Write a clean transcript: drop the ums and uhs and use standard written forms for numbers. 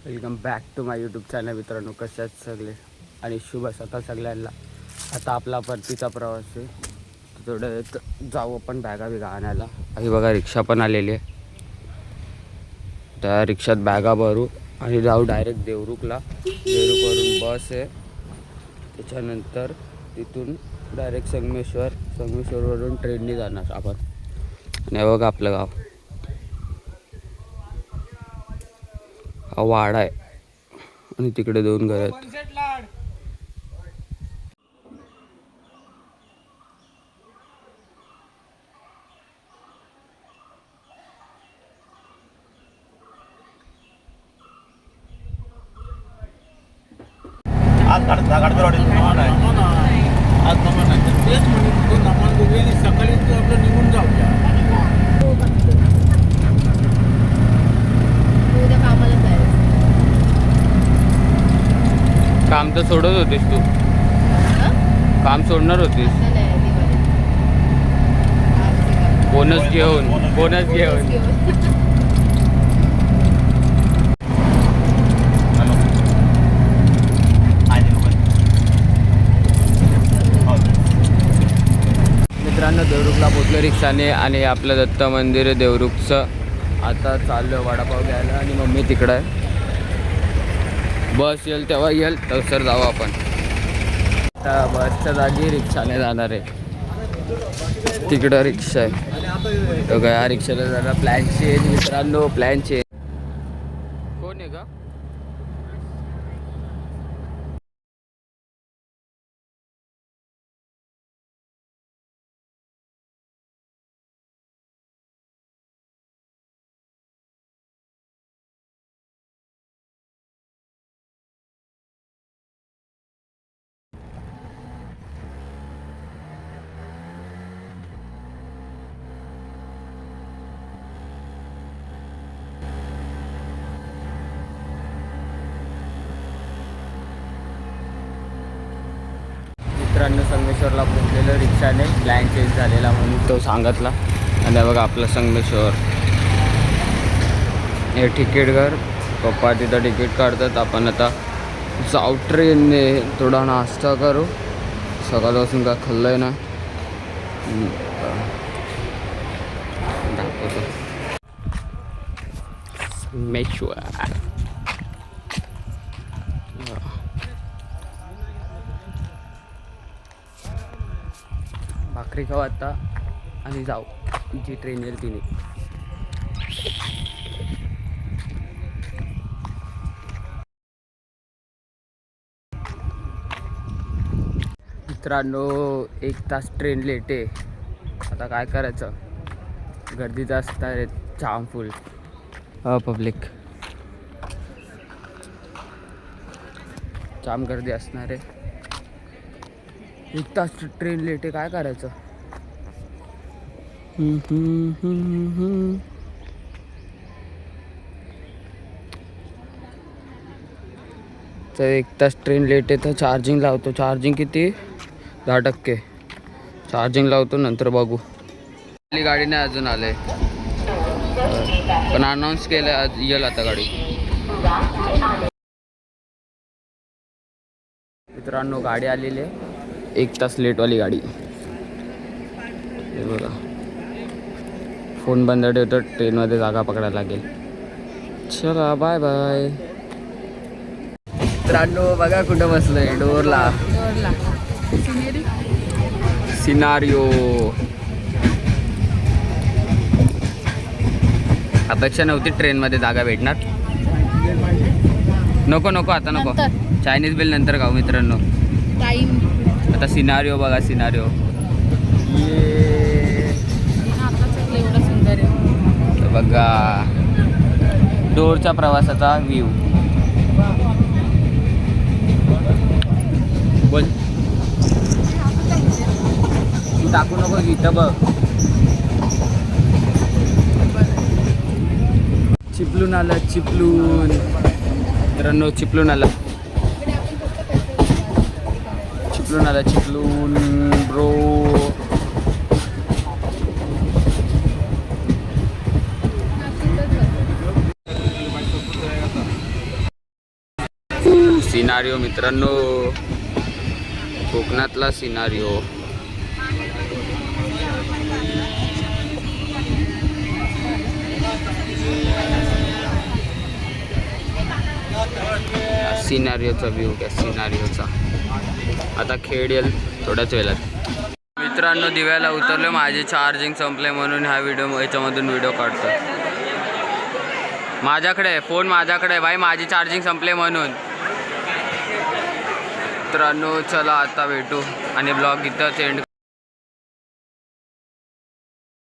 Welcome back to my YouTube channel मित्रांनो. कशात सगळे आणि शुभ सकाळ सगळ्यांना. आता आपला परतीचा प्रवास आहे. थोडं जाऊ आपण बॅगा बिगा आणायला. आणि बघा रिक्षा पण आलेली आहे. त्या रिक्षात बॅगा भरू आणि जाऊ डायरेक्ट देवरुखला. देवरुखवरून बस आहे, त्याच्यानंतर तिथून डायरेक्ट संगमेश्वरवरून ट्रेनने जाणार आपण. आणि बघा आपलं गाव हा वाडा आहे आणि तिकडे 2 घर आहेत. आज तेच म्हणून सकाळी आपलं निघून जाऊया. काम तर सोडत होतीस तू. काम सोडणार होतीस. बोनस घेऊन मित्रांनो देवरुखला पोचलो रिक्षाने. आणि आपलं दत्त मंदिर देवरुखचं. आता चाललो वडापाव घ्यायला आणि मम्मी तिकडं आहे. बस येईल तेव्हा येईल तसर जाऊ आपण. आता बसच्या जागी रिक्षाने जाणार आहे. तिकडं रिक्षा आहे. तो काय रिक्षाला जाणार. प्लॅन चेंज मित्रांनो, प्लॅन चेंज. कोण आहे का? मित्रांनो संगमेश्वरला पोहोचलेलं रिक्षाने. प्लॅन चेंज झालेला म्हणून तो सांगितला. आणि बघा आपलं संगमेश्वर. हे तिकीट घर. पप्पा तिथं तिकीट काढतात. आपण आता जाऊ ट्रेनने. थोडा नाश्ता करू. सकाळपासून काय खाल्लं आहे ना. दाखवतो संगमेश्वर. भाकरी खाऊ आता आणि जाऊ जी ट्रेन येईल तिने. मित्रांनो 1 तास ट्रेन लेट आहे. आता काय करायचं. गर्दीचं असणार आहे जाम फुल पब्लिक. जाम गर्दी असणार आहे. 1 तास ट्रेन लेट आहे. काय करायचं. तर 1 तास ट्रेन लेट आहे तर चार्जिंग लावतो. चार्जिंग किती 10%. चार्जिंग लावतो नंतर बघू. आपली गाडी नाही अजून आले पण अनाऊन्स केलं आज येईल आता गाडी. मित्रांनो गाडी आलेली आहे. 1 तास लेटवाली गाडी. हे बघा फोन बंद ठेवतो. ट्रेनमध्ये जागा पकडायला लागेल. चला बाय बाय. मित्रांनो बघा कुठं बसलोय. डोरला. सिनारिओ. अपेक्षा नव्हती ट्रेनमध्ये जागा भेटणार. नको आता नको. चायनीज बिल नंतर खाऊ मित्रांनो. आता सिनारिओ बघा. सिनारिओ बघा. डोरच्या प्रवासाचा व्ह्यू. बोल तू टाकू नको इथं बघ. चिपलून आलं. मित्रांनो चिपलून आलं ब्रो. सिनारिओ मित्रांनो, कोकणातला सिनारिओ. सिनारिओचा व्ह्यू काय सिनारिओचा. आता खेळ येईल थोड्याच वेळात. मित्रांनो दिव्याला उतरले, माझे चार्जिंग संपले म्हणून ह्या याच्यामधून व्हिडिओ काढतो. माझ्याकडे फोन माझ्याकडे भाई, माझी चार्जिंग संपले म्हणून. मित्रांनो चला आता भेटू आणि ब्लॉग इथंच एंड.